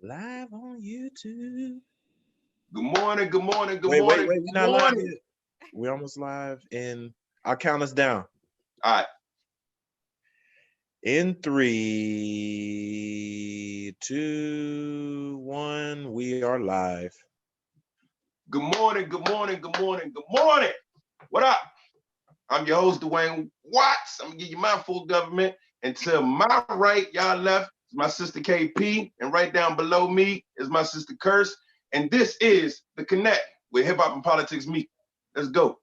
Live on YouTube. Good morning, good morning, good Wait. morning, We're good not live morning. yet. We're almost live, and I'll count us down. All right. In 3, 2, 1, we are live. Good morning, good morning, good morning, good morning. What up? I'm your host, Dwain Watts. I'm gonna give you my full government. And to my right, y'all left, is my sister KP. And right down below me is my sister Kirs. And this is the Connect, where hip hop and politics meet. Let's go.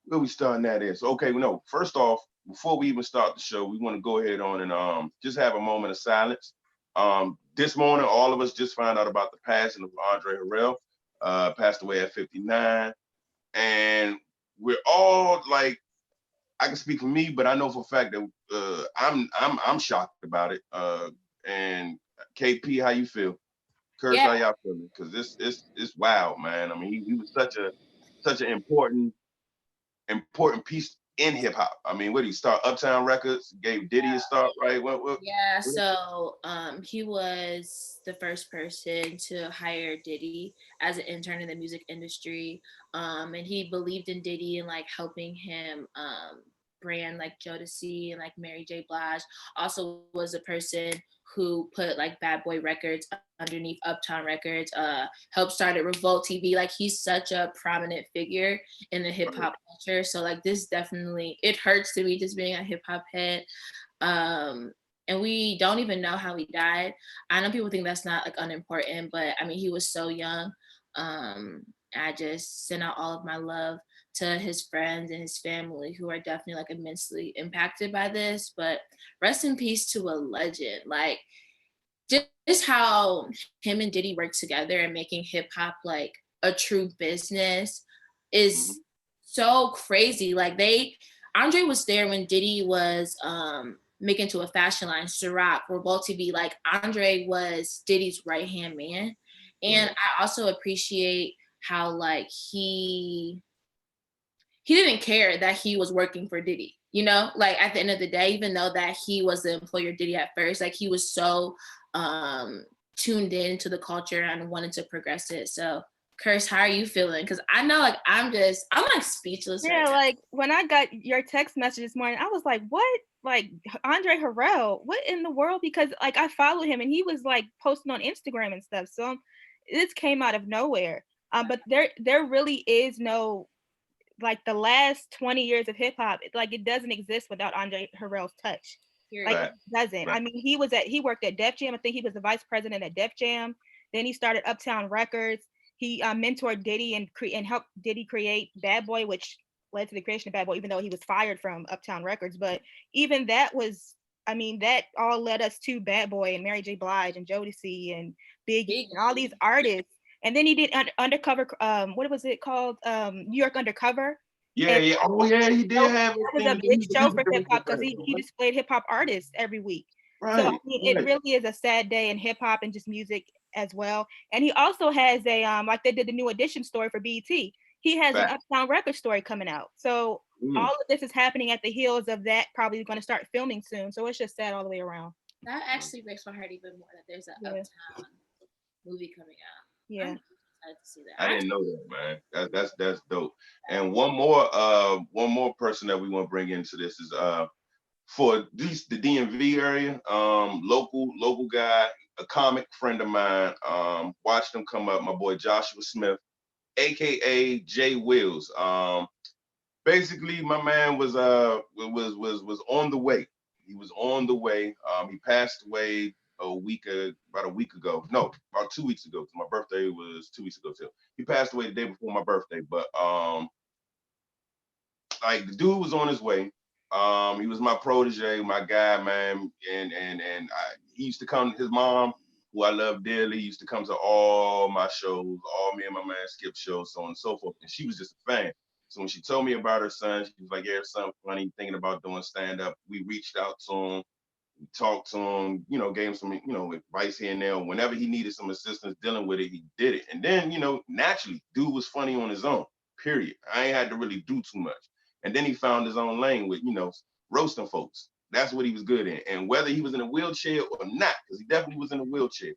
Where we starting that is. Okay, no, first off, before we even start the show, we want to go ahead on and just have a moment of silence. This morning, all of us just found out about the passing of Andre Harrell, passed away at 59. And we're all like, I can speak for me, but I know for a fact that I'm shocked about it. And KP, how you feel? Kirs, Yeah, how y'all feeling? Because it's wild, man. I mean, he was such an important piece in hip hop. I mean, what did he start? Uptown Records, gave Diddy a start, right? yeah. So he was the first person to hire Diddy as an intern in the music industry. And he believed in Diddy and like helping him brand like Jodeci and like Mary J. Blige. Also was a person who put like Bad Boy Records underneath Uptown Records, helped started Revolt TV. Like he's such a prominent figure in the hip hop culture. So like this definitely, it hurts to me just being a hip hop head. And we don't even know how he died. I know people think that's not like unimportant, but I mean he was so young. I just send out all of my love to his friends and his family who are definitely like immensely impacted by this. But rest in peace to a legend. Like just how him and Diddy work together and making hip hop like a true business is so crazy. Like Andre was there when Diddy was making to a fashion line, Ciroc, Revolt TV. Like Andre was Diddy's right hand man. And I also appreciate how like he didn't care that he was working for Diddy, you know, like at the end of the day, even though that he was the employer Diddy at first, like he was so tuned in to the culture and wanted to progress it. So Kirs, how are you feeling? Because I know like I'm like speechless. Yeah, right like when I got your text message this morning, I was like, what? Like Andre Harrell, what in the world? Because like I follow him and he was like posting on Instagram and stuff. So this came out of nowhere. But there really is no, like the last 20 years of hip hop, like it doesn't exist without Andre Harrell's touch. Like Period. it doesn't. I mean, he worked at Def Jam. I think he was the vice president at Def Jam. Then he started Uptown Records. He mentored Diddy and helped Diddy create Bad Boy, which led to the creation of Bad Boy, even though he was fired from Uptown Records. But even that was, I mean, that all led us to Bad Boy and Mary J. Blige and Jodeci and Biggie and all these artists. And then he did undercover. What was it called? New York Undercover. Yeah, And yeah. Oh, yeah, he did have that a was a thing. big show for hip hop because he displayed hip hop artists every week. So I Right, mean, it right. really is a sad day in hip hop and just music as well. And he also has a like they did the New Edition story for BET. He has an Fact. Uptown Record story coming out. So all of this is happening at the heels of that. Probably going to start filming soon. So it's just sad all the way around. That actually breaks my heart even more that there's an Uptown movie coming out. Yeah. I'm excited to see that. I didn't know that, man. That's dope. And one more person that we want to bring into this is for these the DMV area, local guy, a comic friend of mine. Watched him come up, my boy Joshua Smith, aka Jay Wills. Basically my man was on the way. He was on the way. He passed away about a week ago. No, about 2 weeks ago. My birthday was 2 weeks ago too. He passed away the day before my birthday, but like the dude was on his way. He was my protege, my guy, man, he used to come. His mom, who I love dearly, used to come to all my shows, all me and my man Skip shows, so on and so forth. And she was just a fan. So when she told me about her son, she was like, "Yeah, son, funny, thinking about doing stand up." We reached out to him, we talked to him, gave him some, advice here and there. Whenever he needed some assistance dealing with it, he did it. And then, naturally, dude was funny on his own. Period. I ain't had to really do too much. And then he found his own lane with, roasting folks. That's what he was good in. And whether he was in a wheelchair or not, because he definitely was in a wheelchair,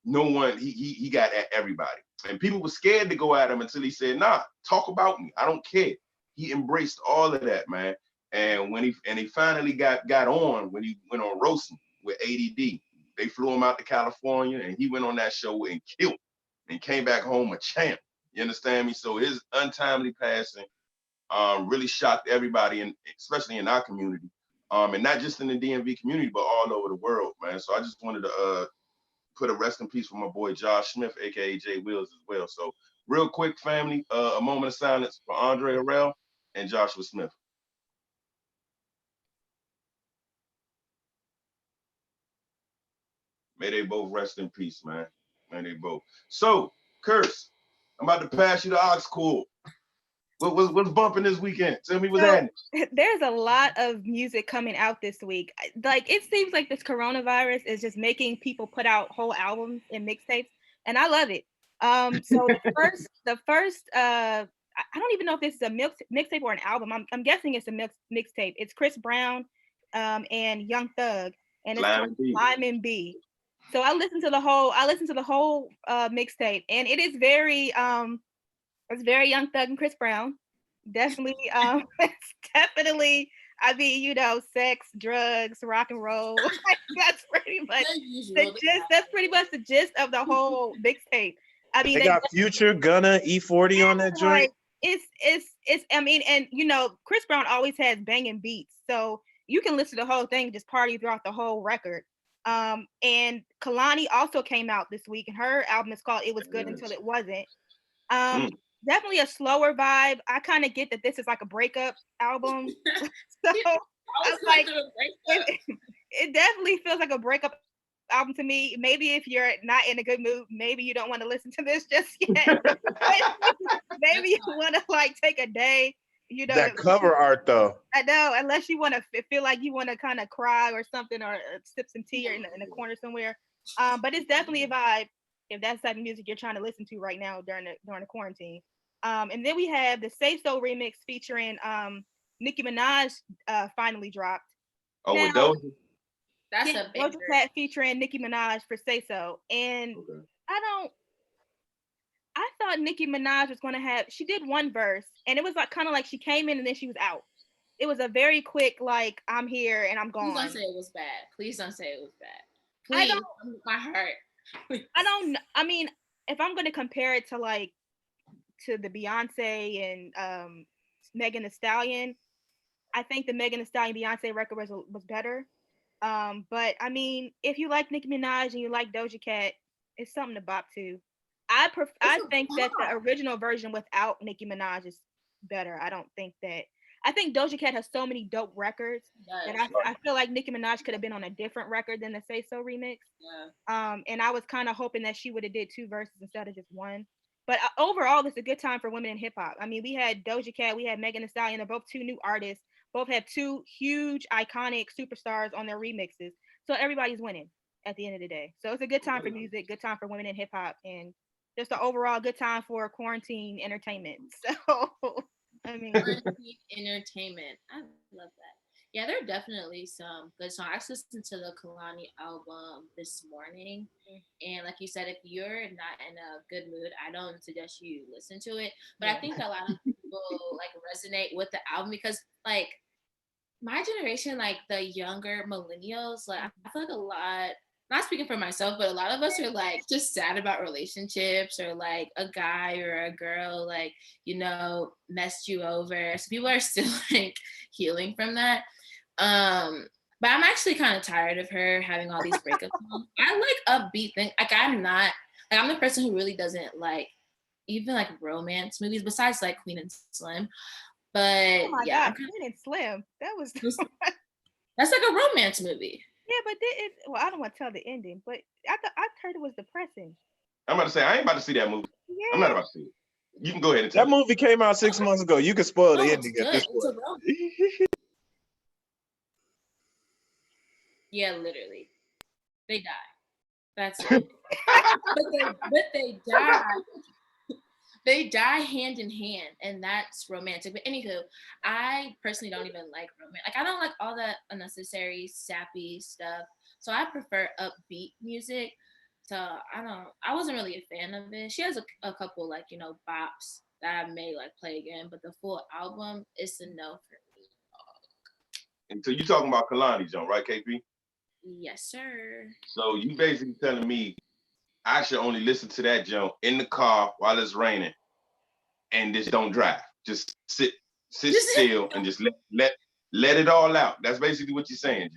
no one, he got at everybody. And people were scared to go at him until he said, nah, talk about me. I don't care. He embraced all of that, man. And when he finally got on, when he went on roasting with ADD, they flew him out to California and he went on that show and killed and came back home a champ. You understand me? So his untimely passing really shocked everybody, and especially in our community. And not just in the DMV community, but all over the world, man. So I just wanted to put a rest in peace for my boy Josh Smith, aka Jay Wills, as well. So real quick, family, a moment of silence for Andre Harrell and Joshua Smith. May they both rest in peace, man. May they both. So, Kirs, I'm about to pass you the aux cord. What's bumping this weekend? Tell me what's happening. There's a lot of music coming out this week. Like, it seems like this coronavirus is just making people put out whole albums and mixtapes, and I love it. So the first I don't even know if this is a mixtape or an album. I'm guessing it's a mixtape. It's Chris Brown and Young Thug, and it's called Lyman B. So I listened to the whole mixtape, and it is it's very Young Thug and Chris Brown. Definitely, it's definitely, I mean, you know, sex, drugs, rock and roll. That's pretty much the gist. That's pretty much the gist of the whole mixtape. I mean, they got Future, Gunna, E40 on that joint. It's. I mean, and you know, Chris Brown always has banging beats, so you can listen to the whole thing, just party throughout the whole record. And Kalani also came out this week, and her album is called "It Was Good Until It Wasn't." Definitely a slower vibe. I kind of get that this is like a breakup album, so I was like, it definitely feels like a breakup album to me. Maybe if you're not in a good mood, maybe you don't want to listen to this just yet. Maybe you want to like take a day. You know, that cover art though. I know, unless you want to feel like you want to kind of cry or something, or sip some tea or in a corner somewhere. But it's definitely a vibe if that's the type of music you're trying to listen to right now during the quarantine. And then we have the Say So remix featuring Nicki Minaj finally dropped. Oh, with Doja? That's a banger. Doja Cat featuring Nicki Minaj for Say So. And I thought Nicki Minaj was going to have, she did one verse, and it was like kind of like she came in and then she was out. It was a very quick, like, I'm here and I'm gone. Please don't say it was bad. Please don't say it was bad. Please, my heart. Please. I mean, if I'm going to compare it to like, to the Beyonce and Megan Thee Stallion, I think the Megan Thee Stallion Beyonce record was better. But I mean, if you like Nicki Minaj and you like Doja Cat, it's something to bop to. I think that the original version without Nicki Minaj is better. I think Doja Cat has so many dope records that I feel like Nicki Minaj could have been on a different record than the Say So remix. Yeah. And I was kind of hoping that she would have did two verses instead of just one. But overall, it's a good time for women in hip hop. I mean, we had Doja Cat, we had Megan Thee Stallion. They're both two new artists. Both have two huge, iconic superstars on their remixes. So everybody's winning at the end of the day. So it's a good time for music, good time for women in hip hop, and just an overall good time for quarantine entertainment. So, I mean, quarantine entertainment. I love that. Yeah, there are definitely some good songs. I listened to the Kalani album this morning, and like you said, if you're not in a good mood, I don't suggest you listen to it. But I think a lot of people like resonate with the album because, like, my generation, like the younger millennials, like I feel like a lot. Not speaking for myself, but a lot of us are like just sad about relationships, or like a guy or a girl, like, you know, messed you over. So people are still like healing from that. But I'm actually kind of tired of her having all these breakup songs. I like upbeat things. Like I'm the person who really doesn't like even like romance movies besides like Queen and Slim. But oh my God, Queen and Slim. That was that's like a romance movie. Yeah, but I don't want to tell the ending, but I heard it was depressing. I'm about to say, I ain't about to see that movie. Yeah. I'm not about to see it. You can go ahead and tell that movie came out 6 months ago. You can spoil the ending at this point. Yeah, literally. They die. That's it. but they die. They die hand in hand, and that's romantic. But anywho, I personally don't even like romance. Like, I don't like all that unnecessary sappy stuff. So I prefer upbeat music. So I wasn't really a fan of it. She has a couple like, bops that I may like play again, but the full album is a no for me. And so you talking about Kalani, John, right, KP? Yes, sir. So you basically telling me I should only listen to that jump in the car while it's raining and just don't drive. Just sit still and just let it all out. That's basically what you're saying.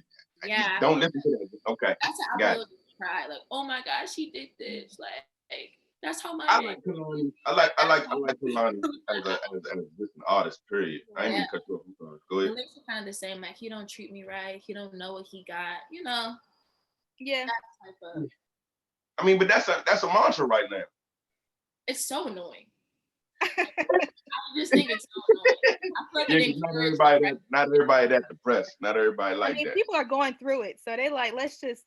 Yeah. Don't listen to that. Okay. That's how I would cry. Like, oh my gosh, she did this. Like that's how much I like Kalani. I like Kalani as just an artist, period. I ain't gonna cut you off. I'm sorry. Go ahead. The lyrics are kind of the same. Like, he don't treat me right. He don't know what he got. Yeah. That type of. I mean, but that's a mantra right now. It's so annoying. I just think it's so annoying. I feel like not everybody that depressed. Not everybody like that. People are going through it, so they like let's just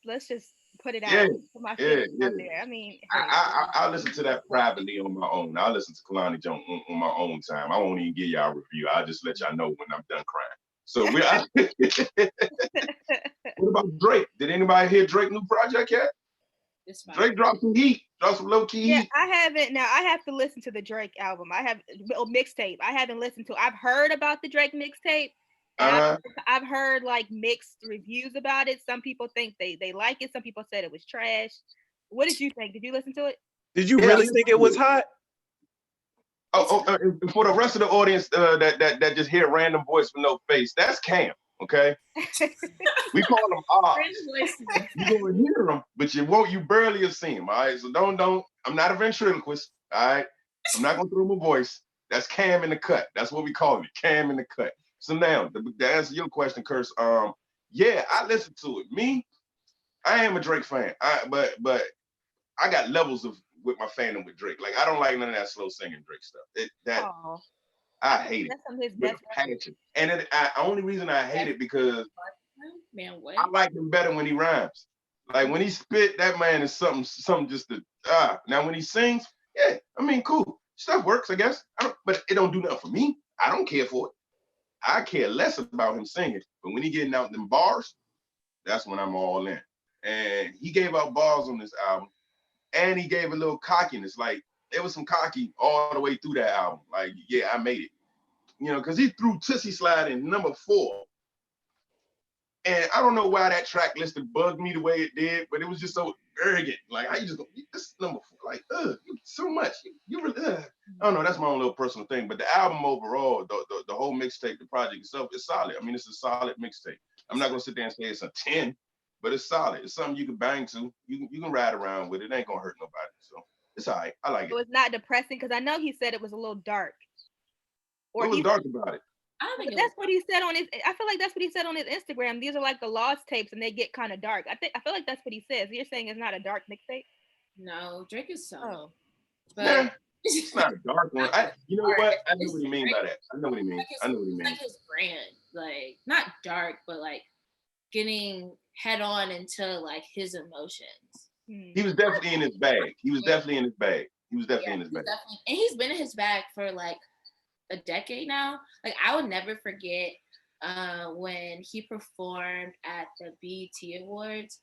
put it out. Yeah, put my feelings out there. I mean, I'll listen to that privately on my own. I'll listen to Kalani Jones on my own time. I won't even give y'all a review. I'll just let y'all know when I'm done crying. So what about Drake? Did anybody hear Drake's new project yet? Drake dropped some heat. Dropped some low key heat. I haven't. Now I have to listen to the Drake album. I have mixtape. I haven't listened to. I've heard about the Drake mixtape. I've heard like mixed reviews about it. Some people think they like it. Some people said it was trash. What did you think? Did you listen to it? Did you really think it was hot? For the rest of the audience that just hear random voice with no face, that's Cam. Okay, we call them odds. You gonna hear them, but you barely have seen them. All right, so don't. I'm not a ventriloquist. All right, I'm not gonna throw my voice. That's Cam in the cut. That's what we call it, Cam in the cut. So now, to answer your question, Kirs, yeah, I listened to it. Me, I am a Drake fan. But I got levels with my fandom with Drake. Like I don't like none of that slow singing Drake stuff. I hate it. That's his best passion. And only reason I hate it because I like him better when he rhymes. Like when he spit, that man is something just to Now when he sings, yeah, I mean, cool. Stuff works, I guess. But it don't do nothing for me. I don't care for it. I care less about him singing. But when he getting out them bars, that's when I'm all in. And he gave out bars on this album. And he gave a little cockiness. Like there was some cocky all the way through that album. Like, yeah, I made it. Because he threw Tootsie Slide in number 4. And I don't know why that track listed bugged me the way it did, but it was just so arrogant. Like, how you just go, this is number 4. Like, so much. You really, I don't know. That's my own little personal thing. But the album overall, the whole mixtape, the project itself, is solid. I mean, it's a solid mixtape. I'm not going to sit there and say it's a 10, but it's solid. It's something you can bang to. You can ride around with it. It ain't going to hurt nobody. So it's all right. I like it. So it's not depressing because I know he said it was a little dark. Or what was dark about it? I don't think that's what he said on his. I feel like that's what he said on his Instagram. These are like the lost tapes, and they get kind of dark. I feel like that's what he says. You're saying it's not a dark mixtape? No, Drake is so. Oh. But it's not a dark one. You know what? I know what he means by that. I know what he means. I know what he means. Like his brand, like not dark, but like getting head on into like his emotions. He was definitely in his bag. He was definitely in his bag. And he's been in his bag for like a decade now. Like I would never forget when he performed at the BET Awards.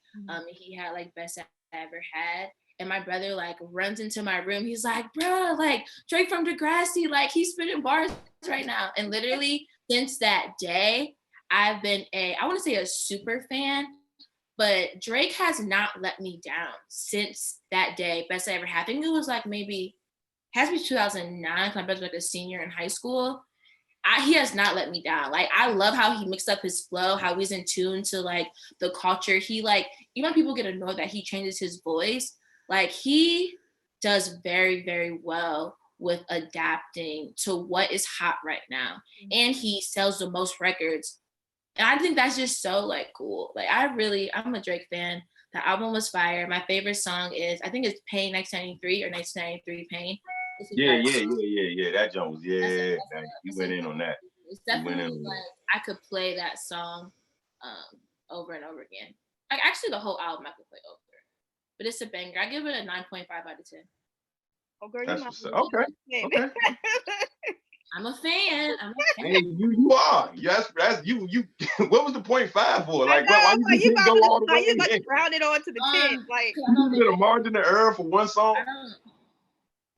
He had like best I ever had, and my brother like runs into my room. He's like, bro, like Drake from Degrassi, like he's spitting bars right now. And literally since that day, I've been I want to say a super fan, but Drake has not let me down since that day. Best I ever had. I think it was like maybe has to be 2009. My brother's like a senior in high school. He has not let me down. Like I love how he mixed up his flow, how he's in tune to like the culture. He like, even people get annoyed that he changes his voice. Like he does very, very well with adapting to what is hot right now. And he sells the most records. And I think that's just so like cool. Like I'm a Drake fan. The album was fire. My favorite song is, I think it's Pain 1993 or 1993 Pain. Yeah. That Jones, you went in on that. It's definitely like I could play that song over and over again. Like actually the whole album I could play over. But it's a banger. I give it a 9.5 out of 10. Oh girl, okay. I'm a fan. Hey, you are. Yes, that's you. What was the 0.5 for? Like, why you you didn't go all the way? you about to round it on to the 10. Like, you did a margin of error for one song.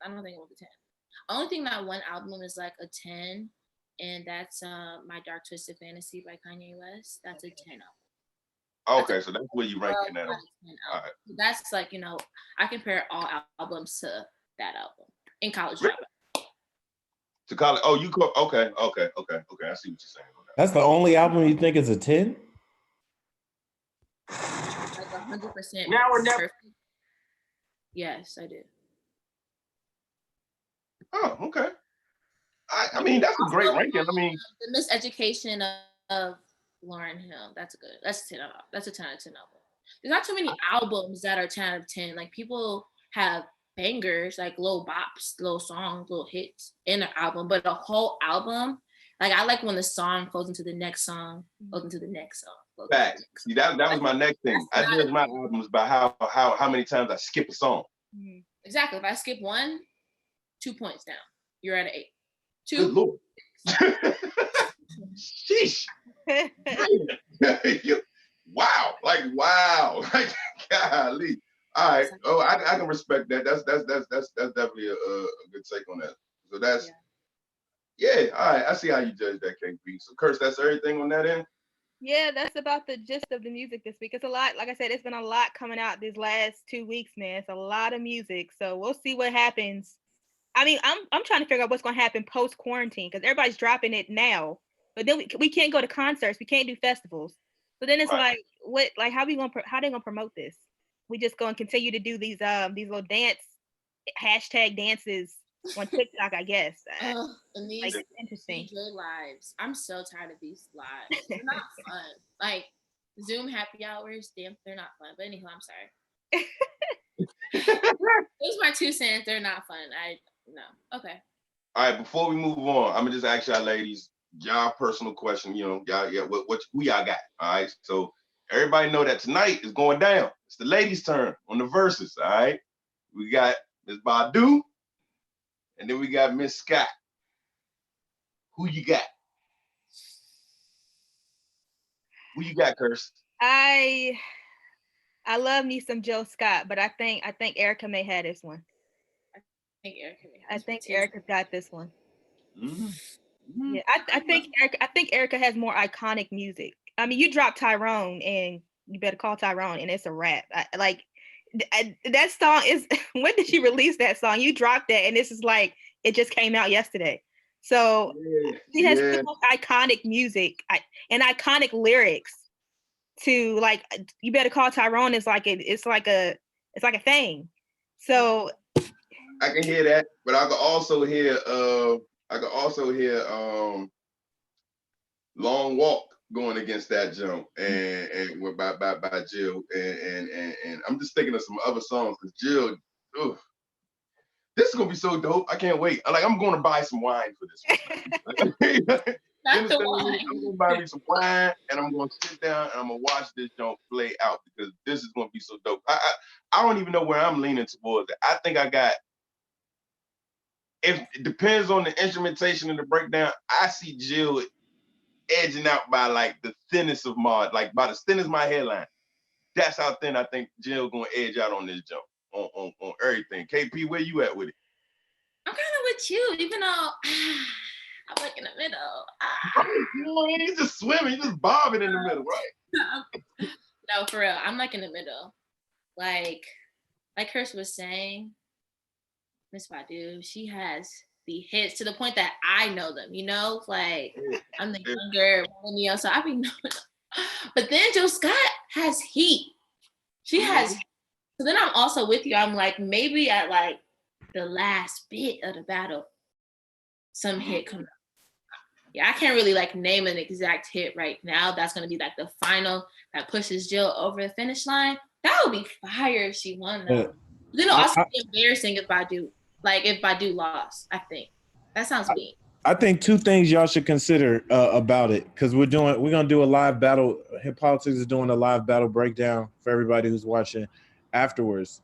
I don't think it was a 10. Only thing my one album is like a 10, and that's My Dark Twisted Fantasy by Kanye West. That's a 10 album. Okay, so that's where you ranking that on. All right. That's like, you know, I compare all albums to that album in College Dropout. To college. Oh, you go. Okay. I see what you're saying. That's the only album you think is a 10? Like 100%. Now or never. Perfect. Yes, I do. Oh, okay. I mean, that's a great ranking. I mean, The Miseducation of Lauryn Hill. That's a 10 out. That's a 10 out of 10 album. There's not too many albums that are 10 out of 10. Like, people have bangers, like little bops, little songs, little hits in an album, but a whole album, like, I like when the song goes into the next song, goes into the next song. Facts. See, that was my next thing. I judge my albums by how many times I skip a song. Exactly. If I skip 1, 2 points down. You're at an 8. 2. Good Lord. Sheesh. Wow. Like, golly. All right. Oh, I can respect that. That's definitely a good take on that. So that's yeah. All right. I see how you judge that, KP. So, Kirs, that's everything on that end. Yeah, that's about the gist of the music this week. It's a lot. Like I said, it's been a lot coming out these last 2 weeks, man. It's a lot of music. So we'll see what happens. I mean, I'm trying to figure out what's going to happen post quarantine, because everybody's dropping it now, but then we can't go to concerts, we can't do festivals. So then it's Right. like how they gonna promote this? We just gonna continue to do these little hashtag dances on TikTok, I guess. And these like, interesting. DJ lives. I'm so tired of these lives. They're not fun. Like, Zoom happy hours, damn, they're not fun. But anyhow, I'm sorry. Those are my 2 cents. They're not fun. No. Okay. All right, before we move on, I'm gonna just ask y'all ladies, y'all personal question. You know, y'all, who y'all got? All right, so everybody know that tonight is going down. It's the ladies' turn on the verses. All right, we got Miss Badu, and then we got Miss Scott. Who you got? Who you got, Kirs? I love me some Jill Scott, but I think Erica may have this one. I think Erica's got this one. Mm-hmm. Yeah, I think Erica has more iconic music. I mean, you drop Tyrone and You Better Call Tyrone, and it's a rap. That song is. When did she release that song? You dropped that, and this is like it just came out yesterday. So she has iconic music and iconic lyrics. To like, You Better Call Tyrone is like it's like a thing. So I can hear that, but I can also hear Long Walk going against that jump and by Jill and I'm just thinking of some other songs because Jill, this is gonna be so dope. I can't wait. I'm gonna buy some wine for this one. Not the wine. I'm gonna buy me some wine and I'm gonna sit down and I'm gonna watch this jump play out because this is gonna be so dope. I don't even know where I'm leaning towards it. I think I got. If it depends on the instrumentation and the breakdown, I see Jill edging out by like the thinnest of my, like by the thinnest of my headline. That's how thin I think Jill gonna edge out on this jump on everything. KP, where you at with it? I'm kind of with you, even though I'm like in the middle. You just swimming, you just bobbing in the middle, right? No, for real, I'm like in the middle. Like Kirs was saying, Miss Badu, she has the hits to the point that I know them, you know? Like, I'm the younger millennial, so I be knowing them. But then Jill Scott has heat. She has, so then I'm also with you. I'm like, maybe at like the last bit of the battle, some hit comes out. Yeah, I can't really like name an exact hit right now. That's going to be like the final that pushes Jill over the finish line. That would be fire if she won though. Then it'll also be embarrassing if Badu lost, I think. That sounds mean. I think 2 things y'all should consider about it, because we're gonna do a live battle. Hip Politics is doing a live battle breakdown for everybody who's watching afterwards,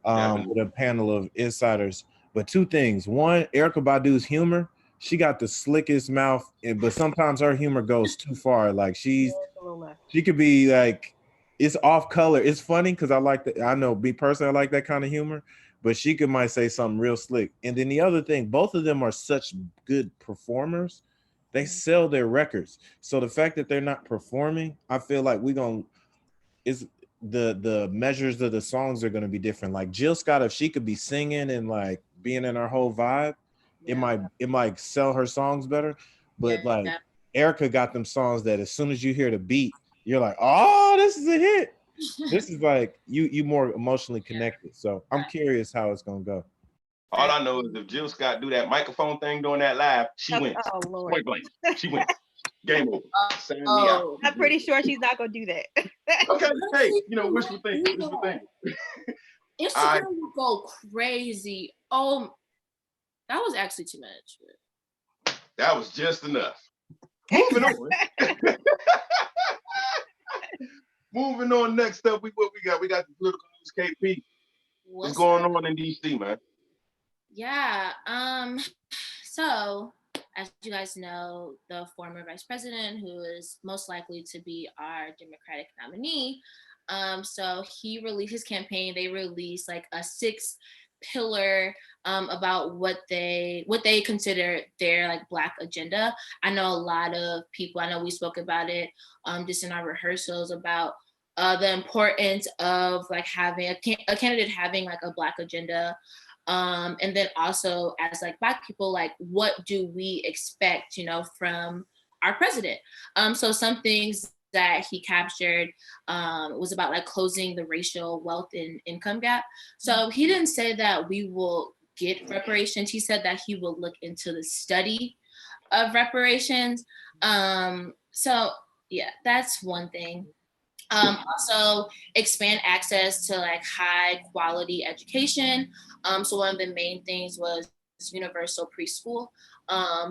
with a panel of insiders. But 2 things. One, Erykah Badu's humor. she got the slickest mouth, but sometimes her humor goes too far. Like she could be like, it's off color. It's funny because I know me personally, I like that kind of humor, but she might say something real slick. And then the other thing, both of them are such good performers. They sell their records. So the fact that they're not performing, I feel like is the measures of the songs are going to be different. Like Jill Scott, if she could be singing and like being in her whole vibe, it might sell her songs better. But like Erica got them songs that as soon as you hear the beat, you're like, oh, this is a hit. This is like you more emotionally connected. So I'm curious how it's gonna go. All I know is if Jill Scott do that microphone thing during that live, she wins. Oh Lord. Point blank. She wins. Game over. Sign me out. I'm pretty sure she's not gonna do that. Okay, hey, wishful thinking. Wishful thinking. Instagram will go crazy. Oh, that was actually too much. That was just enough. Moving on. Moving on. Next up, what we got? We got the political news. KP. What's going on in DC, man? Yeah. So as you guys know, the former vice president, who is most likely to be our Democratic nominee, so he released his campaign. They released like a 6-pillar about what they consider their like Black agenda. I know a lot of people. I know we spoke about it just in our rehearsals about the importance of like having a candidate having like a Black agenda. And then also as like Black people, like what do we expect, from our president? So some things that he captured was about like closing the racial wealth and income gap. So he didn't say that we will get reparations. He said that he will look into the study of reparations. So yeah, that's one thing. Also expand access to like high quality education. So one of the main things was universal preschool,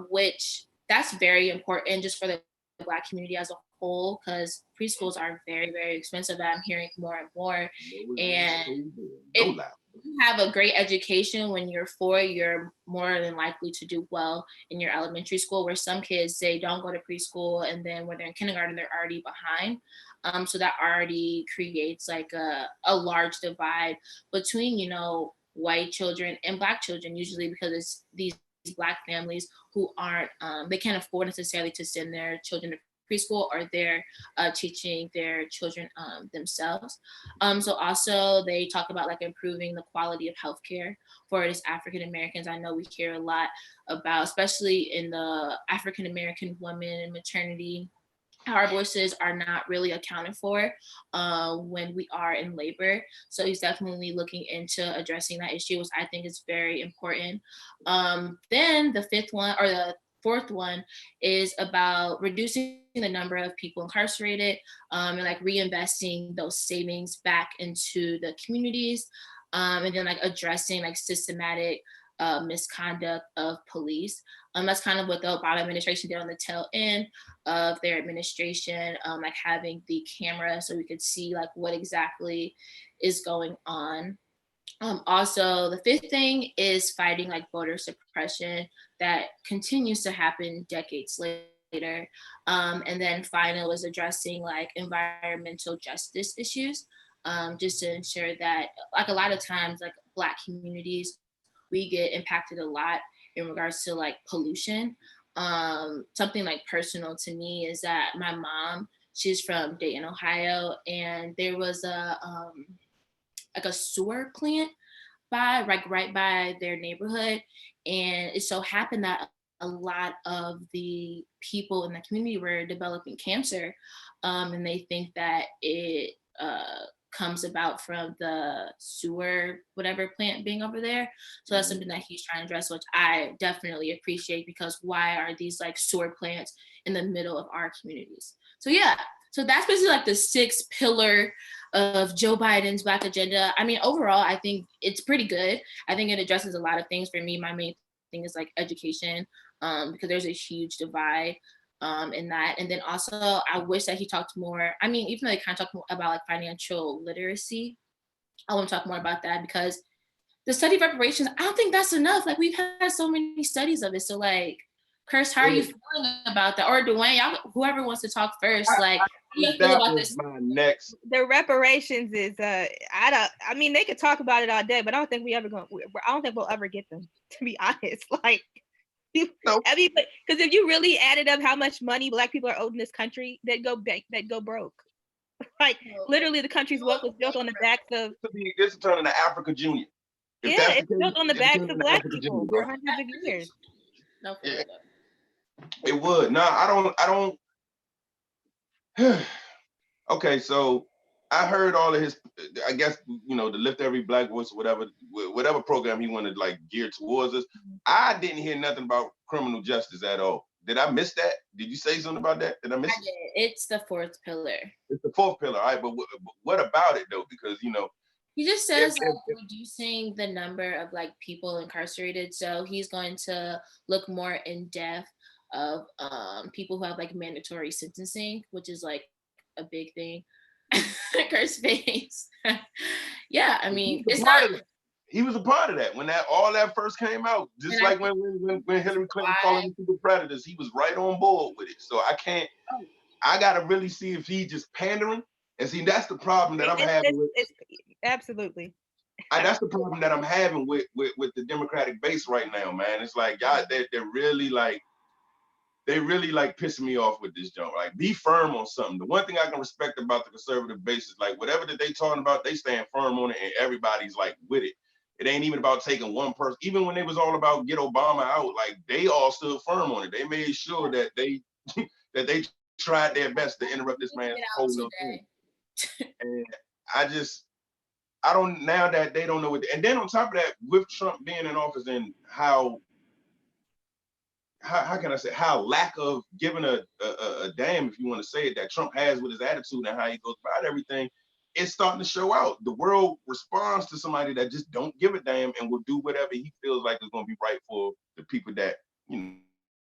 which that's very important just for the Black community as a whole, because preschools are very, very expensive. I'm hearing more and more. And if you have a great education when you're 4, you're more than likely to do well in your elementary school, where some kids, they don't go to preschool, and then when they're in kindergarten, they're already behind. So that already creates like a large divide between, white children and Black children, usually because it's these Black families who aren't, they can't afford necessarily to send their children to preschool, or they're teaching their children themselves. So also they talk about like improving the quality of healthcare for us African Americans. I know we hear a lot about, especially in the African American women and maternity, our voices are not really accounted for when we are in labor. So he's definitely looking into addressing that issue, which I think is very important. Then the 5th one, or the 4th one, is about reducing the number of people incarcerated and like reinvesting those savings back into the communities, and then like addressing like systematic misconduct of police. That's kind of what the Obama administration did on the tail end of their administration, like having the camera so we could see like what exactly is going on. Also, the 5th thing is fighting like voter suppression that continues to happen decades later. And then final is addressing like environmental justice issues, just to ensure that like a lot of times like Black communities, we get impacted a lot in regards to like pollution. Something like personal to me is that my mom, she's from Dayton, Ohio, and there was like a sewer plant right by their neighborhood. And it so happened that a lot of the people in the community were developing cancer. And they think that it comes about from the sewer, whatever plant being over there. So that's something that he's trying to address, which I definitely appreciate, because why are these like sewer plants in the middle of our communities? So yeah, so that's basically like the 6th pillar of Joe Biden's Black agenda. I mean, overall, I think it's pretty good. I think it addresses a lot of things. For me, my main thing is like education, because there's a huge divide in that. And then also I wish that he talked more, I mean, even though they kind of talk about like financial literacy, I want to talk more about that, because the study of reparations, I don't think that's enough. Like we've had so many studies of it. So like, Kirs, how are you feeling about that? Or Dwain, y'all, whoever wants to talk first, like, how do you feel about this? My next. The reparations is I mean, they could talk about it all day, but I don't think we'll ever get them, to be honest. Like, No. Because if you really added up how much money Black people are owed in this country, they'd go broke. Like, literally, the country's wealth was built on the backs of. This is turning to Africa Junior. It's built on the backs of Black people for hundreds of years. No, yeah. It would. No, I don't. Okay, so I heard all of his, I guess, you know, the Lift Every Black Voice or whatever program he wanted, like, geared towards us. I didn't hear nothing about criminal justice at all. Did I miss that? Did you say something about that? Did I miss it? It's the fourth pillar. It's the fourth pillar, all right, but what about it, though? Because, you know, he just says reducing the number of, like, people incarcerated. So he's going to look more in depth of people who have, like, mandatory sentencing, which is, like, a big thing. Kirs face. Yeah, I mean, it's not. He was a part of that when all that first came out. Just like when Hillary Clinton called them super predators, he was right on board with it. So I gotta really see if he just pandering. And see, that's the problem that I'm having with. Absolutely. That's the problem that I'm having with the Democratic base right now, man. It's like, God, they're really like. They really like pissing me off with this junk. Like, be firm on something. The one thing I can respect about the conservative base is, like, whatever that they talking about, they stand firm on it, and everybody's like with it. It ain't even about taking one person. Even when they was all about get Obama out, like, they all stood firm on it. They made sure that they that they tried their best to interrupt this man's whole little thing. And I don't, now that they don't know what. And then on top of that, with Trump being in office and how can I say, how lack of giving a damn, if you want to say it, that Trump has with his attitude and how he goes about everything, it's starting to show out. The world responds to somebody that just don't give a damn and will do whatever he feels like is going to be right for the people that, you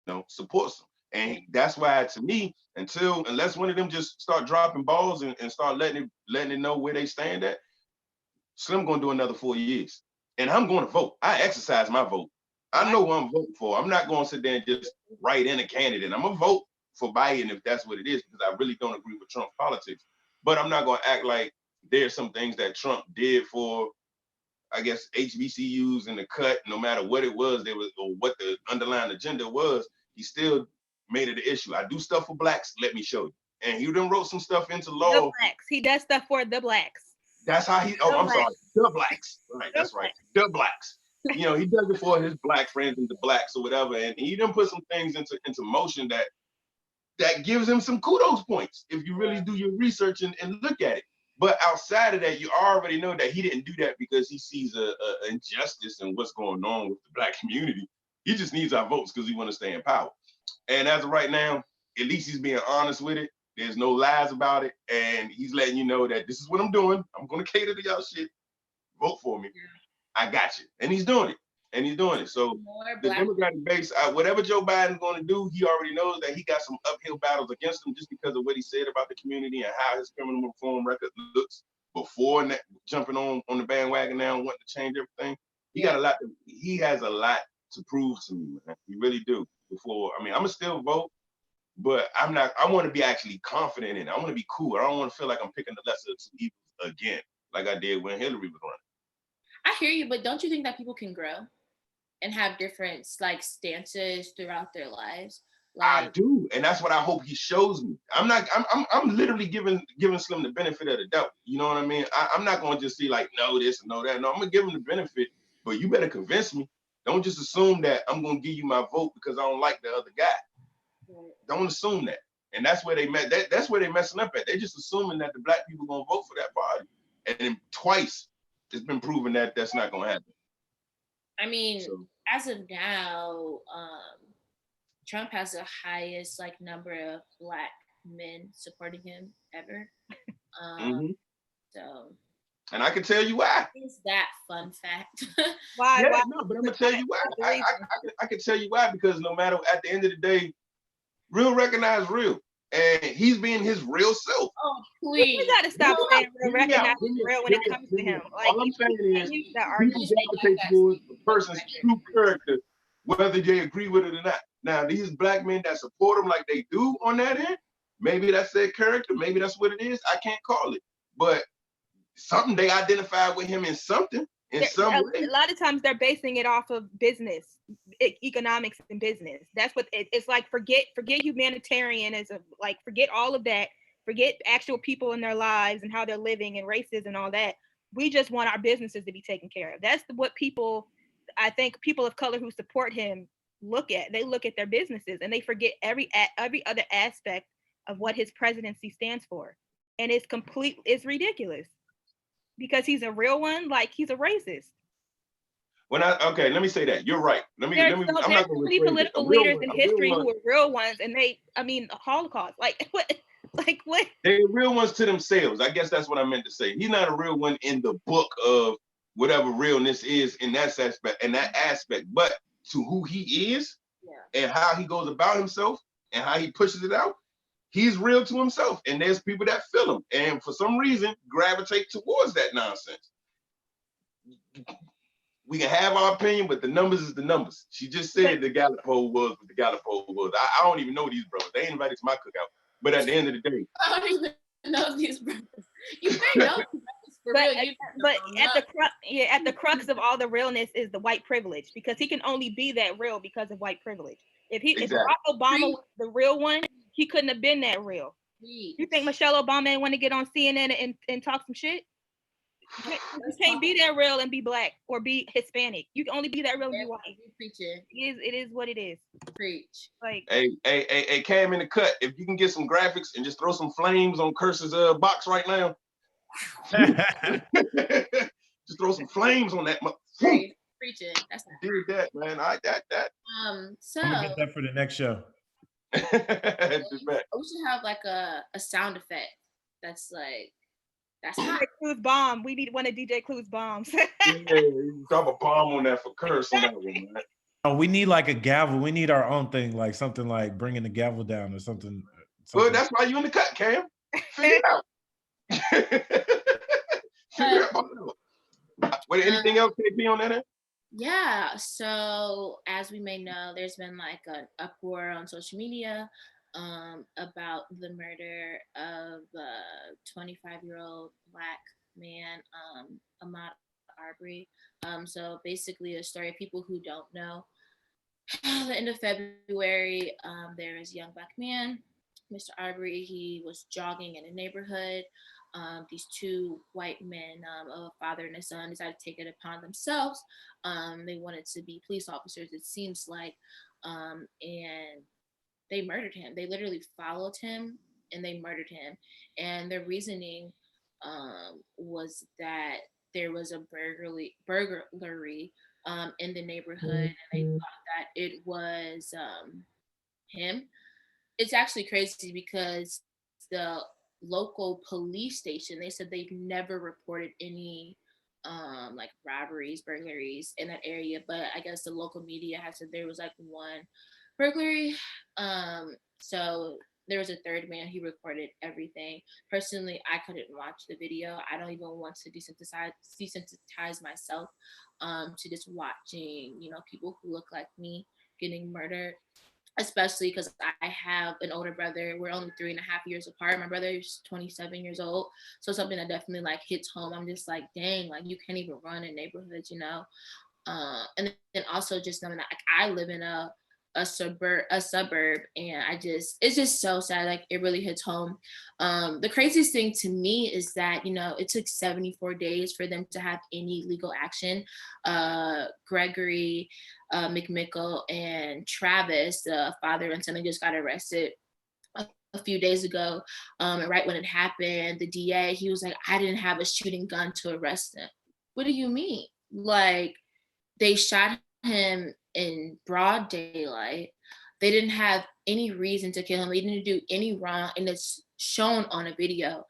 know, supports him. And that's why, to me, unless one of them just start dropping balls and start letting it know where they stand at, Slim going to do another 4 years. And I'm going to vote. I exercise my vote. I know who I'm voting for. I'm not going to sit there and just write in a candidate. I'm going to vote for Biden if that's what it is, because I really don't agree with Trump politics. But I'm not going to act like there's some things that Trump did for, I guess, HBCUs in the cut, no matter what it was, or what the underlying agenda was, he still made it an issue. I do stuff for Blacks, let me show you. And he done wrote some stuff into law. The Blacks. He does stuff for the Blacks. That's how the Blacks. Right, that's right. The Blacks. You know, he does it for his Black friends and the Blacks or whatever, and he done put some things into motion that gives him some kudos points if you really do your research and look at it. But outside of that, you already know that he didn't do that because he sees a injustice in what's going on with the Black community. He just needs our votes because he want to stay in power. And as of right now, at least he's being honest with it. There's no lies about it, and he's letting you know that this is what I'm doing. I'm going to cater to y'all shit. Vote for me. I got you. And he's doing it. So the Democratic base, whatever Joe Biden's going to do, he already knows that he got some uphill battles against him just because of what he said about the community and how his criminal reform record looks before jumping on the bandwagon now and wanting to change everything. He has a lot to prove to me, man. He really do. I'm going to still vote, but I want to be actually confident in it. I want to be cool. I don't want to feel like I'm picking the lesser of two evils again, like I did when Hillary was running. I hear you, but don't you think that people can grow and have different, like, stances throughout their lives? Like, I do, and that's what I hope he shows me. I'm literally giving Slim the benefit of the doubt. You know what I mean? I'm not going to just see like, no this and no that. No, I'm going to give him the benefit, but you better convince me. Don't just assume that I'm going to give you my vote because I don't like the other guy. Right. Don't assume that. And that's where that's where they're messing up at. They're just assuming that the Black people going to vote for that party. And then twice, it's been proven that that's not going to happen. I mean, as of now, Trump has the highest, like, number of Black men supporting him ever. So. And I can tell you why. Is that fun fact? Why? Yeah, no, but I'm gonna tell you why. I can tell you why, because no matter, at the end of the day, real recognize real. And he's being his real self. Oh, please. You gotta stop saying real, recognize real when it comes to him. Like, all I'm saying is, people gravitate towards the person's true character, whether they agree with it or not. Now, these black men that support him like they do on that end, maybe that's their character, maybe that's what it is. I can't call it. But something they identify with him in something, in some way. A lot of times they're basing it off of business, economics and business. That's what it's like. Forget humanitarianism, like forget all of that. Forget actual people in their lives and how they're living and racism and all that. We just want our businesses to be taken care of. That's what people, I think people of color who support him look at. They look at their businesses and they forget every other aspect of what his presidency stands for. And it's ridiculous. Because he's a real one, like he's a racist. Okay, let me say that. You're right. I'm There's not so going many political leaders in history who were real ones, and the Holocaust. Like what? Like what? They're real ones to themselves. I guess that's what I meant to say. He's not a real one in the book of whatever realness is in that aspect, but to who he is and how he goes about himself and how he pushes it out. He's real to himself, and there's people that feel him, and for some reason gravitate towards that nonsense. We can have our opinion, but the numbers is the numbers. She just said the Gallup poll was what the Gallup poll was. I don't even know these brothers. They ain't invited to my cookout. But at the end of the day, I don't even know these brothers. You may know these brothers for real. But at the crux of all the realness is the white privilege, because he can only be that real because of white privilege. If Barack Obama was the real one, he couldn't have been that real. You think Michelle Obama ain't want to get on CNN and talk some shit? You can't be that real and be black or be Hispanic. You can only be that real and be white. It is what it is. Preach. Like, hey, Cam in the cut. If you can get some graphics and just throw some flames on Kirs's box right now. Just throw some flames on that. Preaching. That's not. Did that, man. So I'm gonna get that for the next show. We should have like a sound effect that's like hot. Clue's bomb. We need one of DJ Clue's bombs. Drop a bomb on that for Kirs on that one, man. Oh, we need like a gavel. We need our own thing, like something like bringing the gavel down or something. Well, that's why you in the cut, Cam. Figure it out. Figure it out. Wait, anything else KP on that end? Yeah, so as we may know, there's been like an uproar on social media about the murder of a 25-year-old Black man, Ahmaud Arbery. So basically a story of people who don't know. At the end of February, there is a young Black man, Mr. Arbery. He was jogging in a neighborhood. These two white men, a father and a son, decided to take it upon themselves. They wanted to be police officers, it seems like, and they murdered him. They literally followed him and they murdered him. And their reasoning was that there was a burglary in the neighborhood, and they thought that it was him. It's actually crazy because the local police station, they said they've never reported any like robberies, burglaries in that area, but I guess the local media has said there was like one burglary. So there was a third man, he recorded everything. Personally, I couldn't watch the video. I don't even want to desensitize myself to just watching, people who look like me getting murdered. Especially because I have an older brother. We're only 3.5 years apart. My brother is 27 years old. So something that definitely like hits home. I'm just like, dang, like you can't even run in neighborhoods, And then also just knowing that like, I live in a suburb, and it's just so sad. Like it really hits home. The craziest thing to me is that, it took 74 days for them to have any legal action. Gregory McMichael and Travis, the father and son, they just got arrested a few days ago. And right when it happened, the DA, he was like, I didn't have a shooting gun to arrest him. What do you mean? Like, they shot him in broad daylight. They didn't have any reason to kill him. They didn't do any wrong, and it's shown on a video.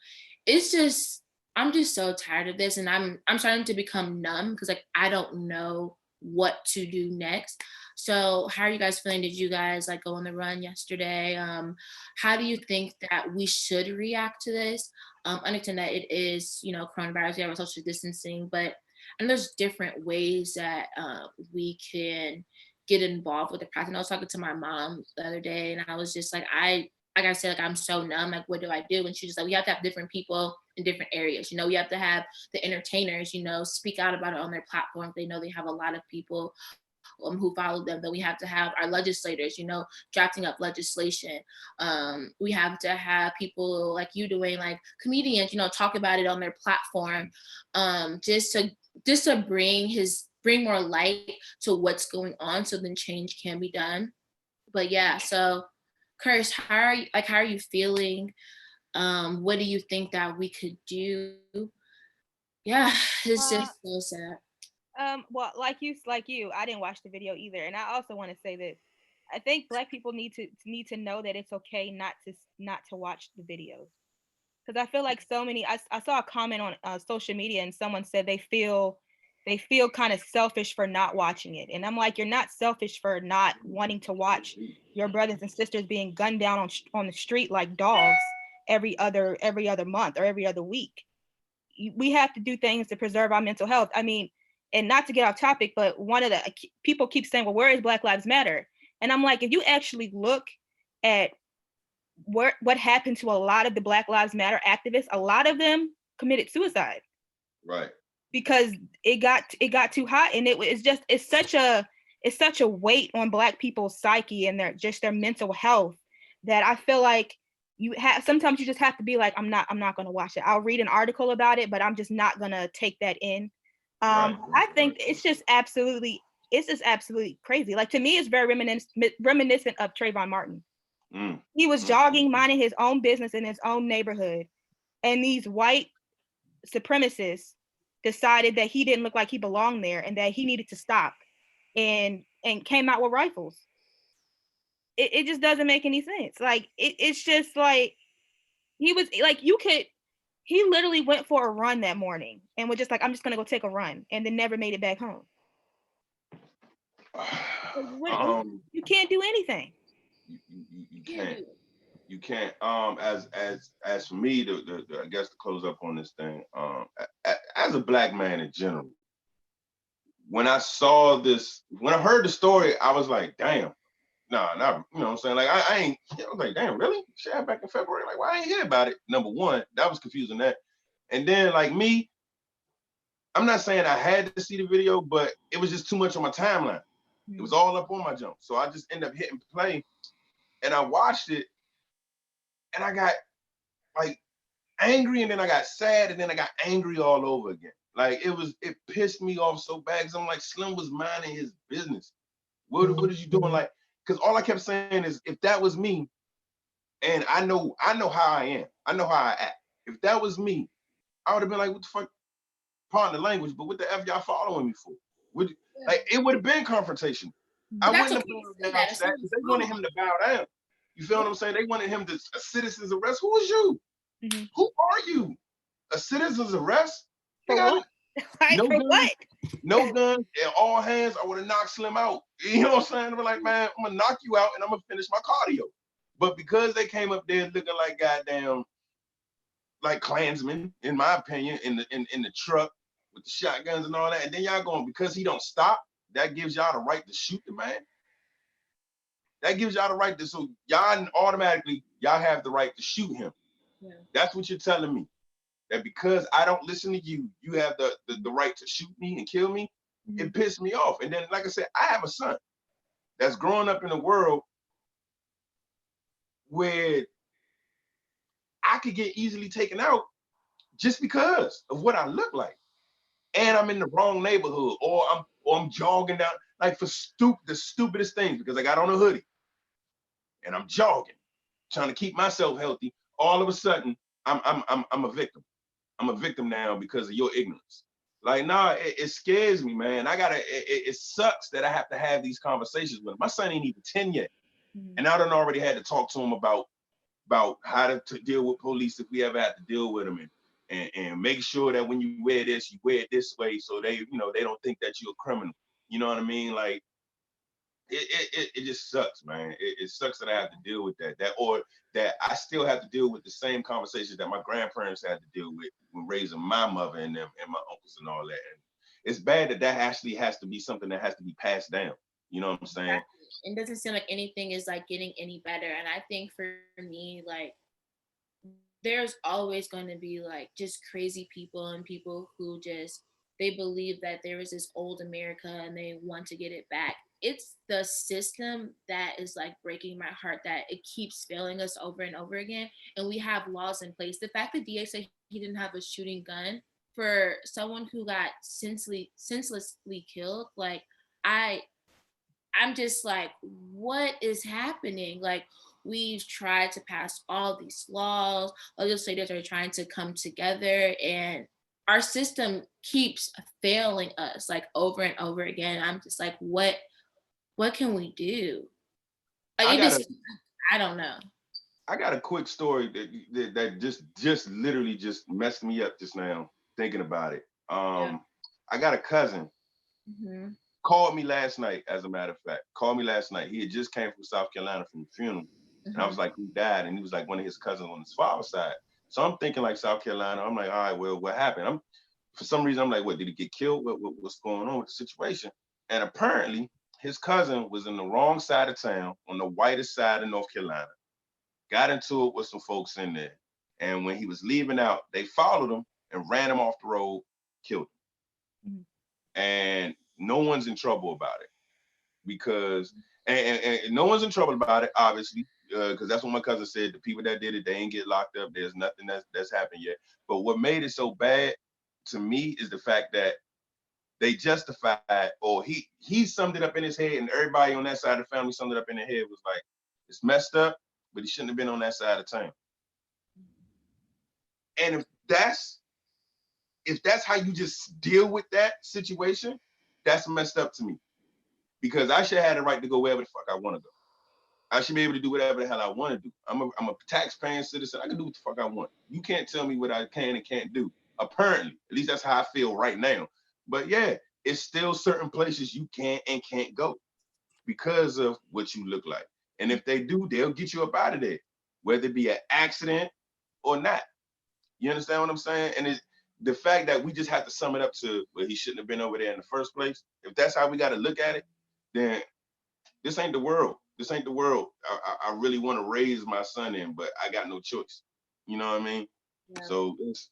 It's just, I'm just so tired of this, and I'm starting to become numb because like I don't know what to do next. So how are you guys feeling? Did you guys like go on the run yesterday? How do you think that we should react to this? Understand that it is, coronavirus, we have our social distancing, but and there's different ways that we can get involved with the process. And I was talking to my mom the other day, and I was just like, like I said, like, I'm so numb. Like, what do I do? And she's just like, we have to have different people in different areas. You know, we have to have the entertainers, you know, speak out about it on their platform. They know they have a lot of people who follow them. Then we have to have our legislators, you know, drafting up legislation. We have to have people like you doing, like comedians, you know, talk about it on their platform, just to bring more light to what's going on, so then change can be done. But yeah, so Kirs, how are you feeling? What do you think that we could do? Yeah, it's just so sad. Well, like you, I didn't watch the video either, and I also want to say this. I think Black people need to know that it's okay not to watch the videos, because I feel like so many. I saw a comment on social media, and someone said they feel kind of selfish for not watching it, and I'm like, you're not selfish for not wanting to watch your brothers and sisters being gunned down on the street like dogs every other month or every other week. We have to do things to preserve our mental health. I mean, and not to get off topic, but one of the people keep saying, well, where is Black Lives Matter? And I'm like, if you actually look at what happened to a lot of the Black Lives Matter activists, a lot of them committed suicide. Right. Because it got too hot, and it's such a weight on Black people's psyche and their mental health, that I feel like sometimes you just have to be like, I'm not going to watch it. I'll read an article about it, but I'm just not going to take that in. I think it's just absolutely crazy. Like, to me, it's very reminiscent of Trayvon Martin. He was jogging, minding his own business in his own neighborhood, and these white supremacists decided that he didn't look like he belonged there and that he needed to stop, and came out with rifles. It just doesn't make any sense. Like, it's just like, he was like, he literally went for a run that morning and was just like, I'm just gonna go take a run, and then never made it back home. You can't do anything. You can't. As for me, I guess to close up on this thing, as a Black man in general, when I heard the story, I was like, damn, nah, not, you know what I'm saying? Like, I ain't, I was like, damn, really? Shit, back in February, like, why I ain't hear about it? Number one, that was confusing that. And then, like, me, I'm not saying I had to see the video, but it was just too much on my timeline. It was all up on my jump. So I just ended up hitting play, and I watched it, and I got like angry, and then I got sad, and then I got angry all over again. Like, it pissed me off so bad, because I'm like, Slim was minding his business. What is you doing? Like, because all I kept saying is, if that was me, and I know how I am, I know how I act. If that was me, I would have been like, what the fuck, pardon the language, but what the F y'all following me for? Like, it would have been confrontation. I wouldn't have been upset, because they wanted him to bow down. You feel what I'm saying? They wanted him to a citizen's arrest. Who is you? Who are you? A citizen's arrest? For what? No for guns, what? no guns, and all hands. I would have knocked Slim out. You know what I'm saying? I'm like, man, I'm gonna knock you out, and I'm gonna finish my cardio. But because they came up there looking like goddamn, like Klansmen, in my opinion, in the truck with the shotguns and all that, and then y'all going, because he don't stop, that gives y'all the right to shoot the man. That gives y'all the right to, so y'all automatically, y'all have the right to shoot him. Yeah. That's what you're telling me. That because I don't listen to you, you have the right to shoot me and kill me. It pissed me off. And then, like I said, I have a son that's growing up in a world where I could get easily taken out just because of what I look like. And I'm in the wrong neighborhood, or I'm jogging down, like, for the stupidest things, because I got on a hoodie and I'm jogging, trying to keep myself healthy. All of a sudden, I'm a victim. I'm a victim now because of your ignorance. Like, nah, it scares me, man. It sucks that I have to have these conversations with him. My son ain't even 10 yet. And I done already had to talk to him about how to deal with police if we ever had to deal with them, and make sure that when you wear this, you wear it this way, so they don't think that you're a criminal. You know what I mean? Like, it just sucks, man. It sucks that I have to deal with that, or that I still have to deal with the same conversations that my grandparents had to deal with when raising my mother and them and my uncles and all that. And it's bad that actually has to be something that has to be passed down. You know what I'm saying? It doesn't seem like anything is like getting any better. And I think for me, like, there's always going to be like just crazy people and people who just, they believe that there is this old America and they want to get it back. It's the system that is like breaking my heart, that it keeps failing us over and over again. And we have laws in place. The fact that DA said he didn't have a shooting gun for someone who got senselessly killed, like, I'm just like, what is happening? Like, we've tried to pass all these laws, legislators are trying to come together, and our system keeps failing us like over and over again. I'm just like, what can we do? Like, I don't know. I got a quick story that just literally just messed me up just now thinking about it. I got a cousin. Mm-hmm. Called me last night, as a matter of fact. Called me last night. He had just came from South Carolina from the funeral. Mm-hmm. And I was like, who died? And he was like one of his cousins on his father's side. So I'm thinking like South Carolina. I'm like, all right, well, what happened? For some reason, I'm like, what, did he get killed? What's going on with the situation? And apparently his cousin was in the wrong side of town, on the whitest side of North Carolina. Got into it with some folks in there. And when he was leaving out, they followed him and ran him off the road, killed him. Mm-hmm. And no one's in trouble about it, because, and no one's in trouble about it, obviously, because that's what my cousin said. The people that did it, they ain't get locked up. There's nothing that's happened yet. But what made it so bad to me is the fact that they justified, or he summed it up in his head, and everybody on that side of the family summed it up in their head, was like, it's messed up, but he shouldn't have been on that side of town. And if that's how you just deal with that situation, that's messed up to me, because I should have the right to go wherever the fuck I want to go. I should be able to do whatever the hell I want to do. I'm a tax-paying citizen. I can do what the fuck I want. You can't tell me what I can and can't do. Apparently, at least that's how I feel right now. But yeah, it's still certain places you can and can't go because of what you look like. And if they do, they'll get you up out of there, whether it be an accident or not. You understand what I'm saying? And it's the fact that we just have to sum it up to, well, he shouldn't have been over there in the first place. If that's how we got to look at it, then this ain't the world. This ain't the world I really want to raise my son in, but I got no choice. You know what I mean? Yeah. So it's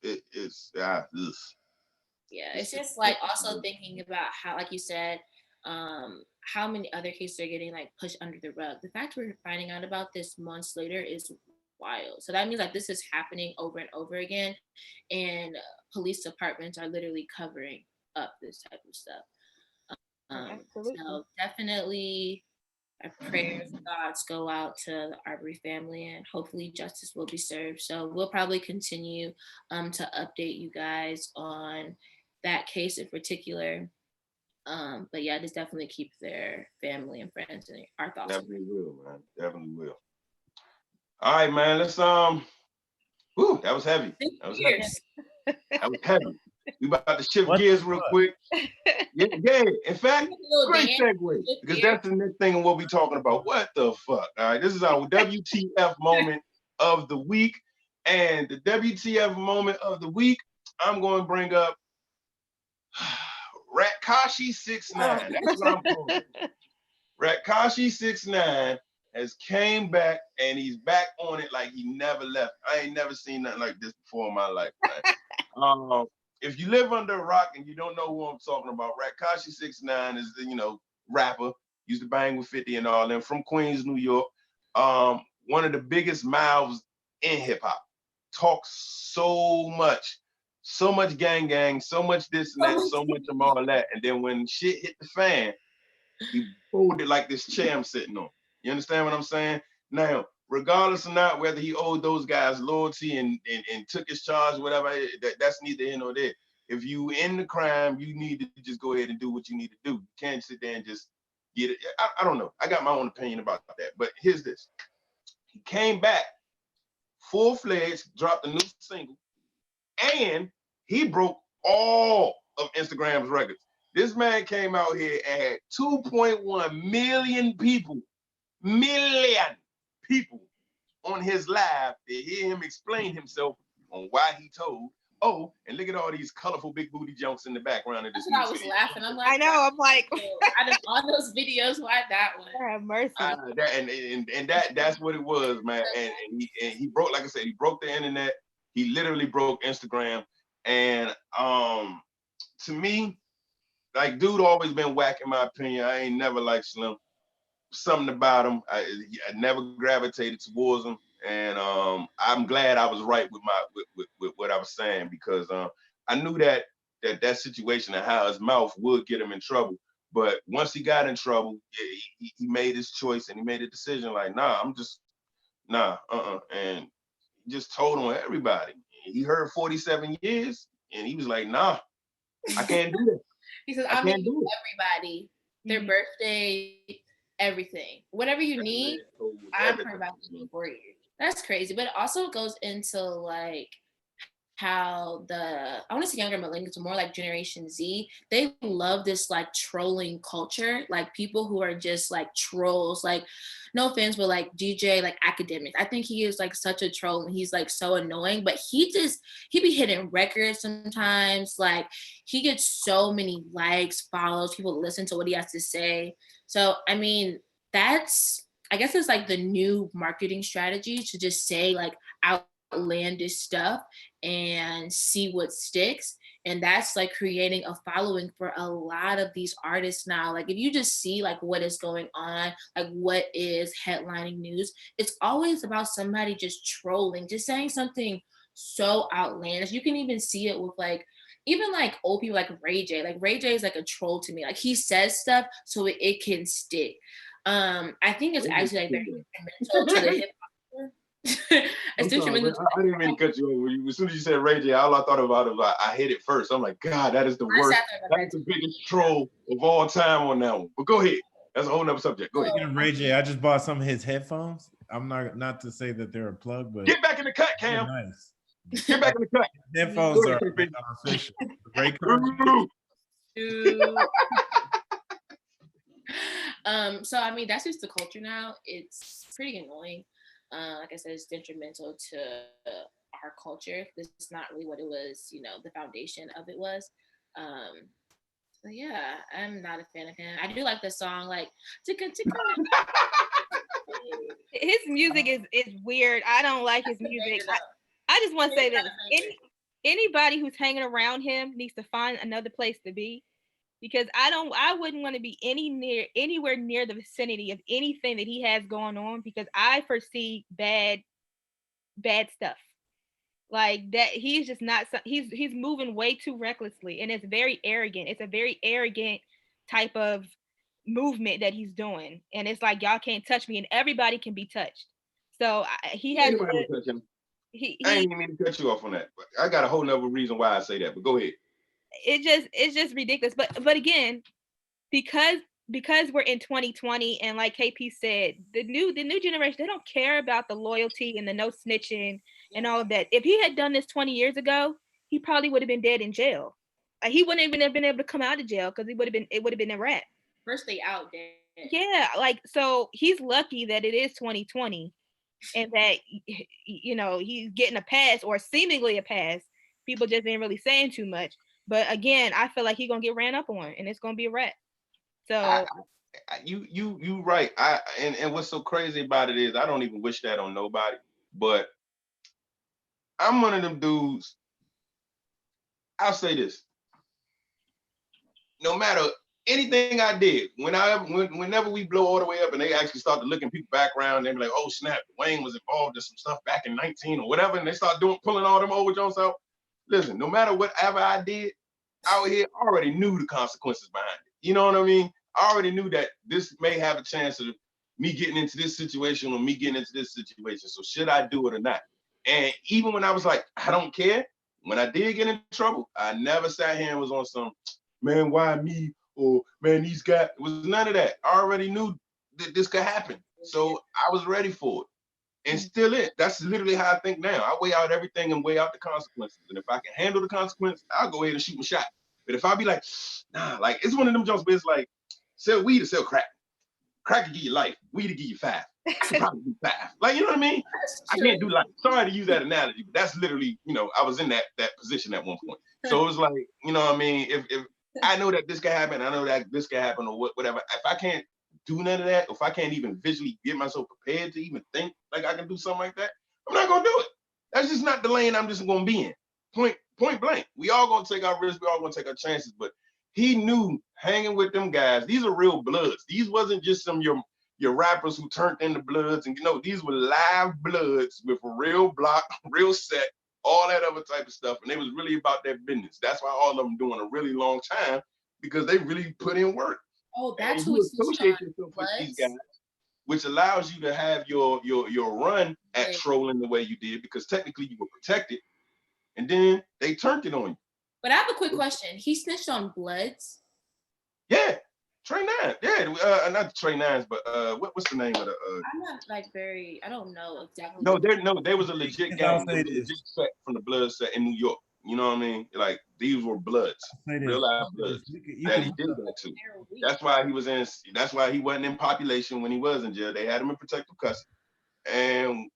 just like also thinking about how, like you said, how many other cases are getting like pushed under the rug. The fact we're finding out about this months later is wild. So that means like this is happening over and over again, and police departments are literally covering up this type of stuff. So definitely our prayers and thoughts go out to the Arbery family, and hopefully justice will be served. So we'll probably continue to update you guys on that case in particular. But yeah, just definitely keep their family and friends in our thoughts. Definitely will, man. Definitely will. All right, man. Let's whew, that was heavy. That was heavy. That was heavy. We about to shift gears real quick. Yeah. In fact, great segue, because that's the next thing and what we're talking about. What the fuck? All right, this is our WTF moment of the week. And the WTF moment of the week, I'm going to bring up Ratkashi 69. That's what I'm calling it. Ratkashi 69 has came back, and he's back on it like he never left. I ain't never seen nothing like this before in my life, man. If you live under a rock and you don't know who I'm talking about, Ratkashi 69 is the, rapper, used to bang with 50 and all them, from Queens, New York. One of the biggest mouths in hip hop. Talks so much gang, so much this and that, so much of all that. And then when shit hit the fan, he folded like this chair I'm sitting on. You understand what I'm saying? Now, regardless or not whether he owed those guys loyalty and took his charge, whatever, that's neither here nor there. If you in the crime, you need to just go ahead and do what you need to do. You can't sit there and just get it. I don't know. I got my own opinion about that. But here's this. He came back full-fledged, dropped a new single, and he broke all of Instagram's records. This man came out here and had 2.1 million people on his live to hear him explain himself on why he told oh, and look at all these colorful big booty jumps in the background of this. That's what I was laughing. I'm like, I know. I'm like, out of all those videos, why that one? have mercy. That's what it was, man. And he broke, like I said, he broke the internet. He literally broke Instagram. And to me, like, dude always been whack in my opinion. I ain't never liked Slim. Something about him, I never gravitated towards him. And I'm glad I was right with with what I was saying, because I knew that situation and how his mouth would get him in trouble. But once he got in trouble, he made his choice and he made a decision like, nah, I'm just, and he just told on everybody. He heard 47 years and he was like, nah, I can't do that. He says, I'm gonna give everybody their birthday, everything. Whatever you need, I'm providing for you. That's crazy. But it also goes into like how I want to say younger millennials, more like Generation Z, they love this like trolling culture, like people who are just like trolls, like no offense, but like DJ, like Academic. I think he is like such a troll and he's like so annoying, but he be hitting records sometimes. Like he gets so many likes, follows, people listen to what he has to say. So, I mean, I guess it's like the new marketing strategy to just say like outlandish stuff and see what sticks. And that's like creating a following for a lot of these artists now. Like if you just see like what is going on, like what is headlining news, it's always about somebody just trolling, just saying something so outlandish. You can even see it with like even like old people like Ray J. Like Ray J is like a troll to me. Like he says stuff so it can stick. I think it's actually like very instrumental to the hip hop. It's instrumental. I didn't mean to cut you over. As soon as you said Ray J, all I thought about was I hit it first. I'm like, God, that is the worst. That's the biggest troll of all time on that one. But go ahead. That's a whole nother subject. Go ahead. Ray J, I just bought some of his headphones. I'm not to say that they're a plug, but get back in the cut, Cam. Nice. Get back in the cut. Headphones are official. Great. So I mean that's just the culture now. It's pretty annoying. Like I said, it's detrimental to our culture. This is not really what it was, the foundation of it was. So yeah, I'm not a fan of him. I do like the song, like his music is weird. I don't like his music. I just want to say that anybody who's hanging around him needs to find another place to be. Because I wouldn't want to be anywhere near the vicinity of anything that he has going on, because I foresee bad stuff like that. He's just not. He's moving way too recklessly, and it's very arrogant. It's a very arrogant type of movement that he's doing, and it's like y'all can't touch me, and everybody can be touched. So he has. I ain't even mean to cut you off on that, but I got a whole nother reason why I say that. But go ahead. It's just ridiculous. But again, because we're in 2020, and like KP said, the new generation, they don't care about the loyalty and the no snitching and all of that. If he had done this 20 years ago, he probably would have been dead in jail. He wouldn't even have been able to come out of jail, because it would have been a wrap. First day out dead. Yeah, like, so he's lucky that it is 2020 and that he's getting a pass, or seemingly a pass. People just ain't really saying too much. But again, I feel like he's gonna get ran up on, and it's gonna be a wrap. So you right. And what's so crazy about it is I don't even wish that on nobody. But I'm one of them dudes. I'll say this: no matter anything I did, whenever we blow all the way up, and they actually start to look in people's background, they be like, "Oh snap, Dwayne was involved in some stuff back in 19 or whatever," and they start pulling all them over Jones out. Listen, no matter whatever I did out here, I already knew the consequences behind it. You know what I mean? I already knew that this may have a chance of me getting into this situation or me getting into this situation. So should I do it or not? And even when I was like, I don't care, when I did get in trouble, I never sat here and was on some, man, why me? Or man, these guys, it was none of that. I already knew that this could happen. So I was ready for it. And still that's literally how I think now. I weigh out everything and weigh out the consequences. And if I can handle the consequence, I'll go ahead and shoot my shot. But if I be like, nah, like it's one of them jokes where it's like, sell weed or sell crack. Crack will give you life, weed will give you 5. I could probably do 5. Like, you know what I mean? I can't do like, sorry to use that analogy, but that's literally, you know, I was in that position at one point. So it was like, you know what I mean? If I know that this can happen, I know that this can happen or whatever. If I can't do none of that, if I can't even visually get myself prepared to even think like I can do something like that, I'm not gonna do it. That's just not the lane I'm just gonna be in. Point blank. We all gonna take our risks, we all gonna take our chances, but he knew hanging with them guys, these are real bloods. These wasn't just some your rappers who turned into bloods, and you know, these were live bloods with a real block, real set, all that other type of stuff. And they was really about their business. That's why all of them doing a really long time, because they really put in work. Oh, that's and who you associate yourself with these guys, which allows you to have your run at trolling the way you did, because technically you were protected, and then they turned it on you. But I have a quick question. He snitched on Bloods? Yeah, Trey Nines. Yeah, not Trey Nines, but what's the name of the? I'm not like I don't know exactly. No, there was a legit gang, legit set from the Blood set in New York. You know what I mean? Like these were Bloods, real life Bloods that he did that to. That's why he was in. That's why he wasn't in population when he was in jail. They had him in protective custody, and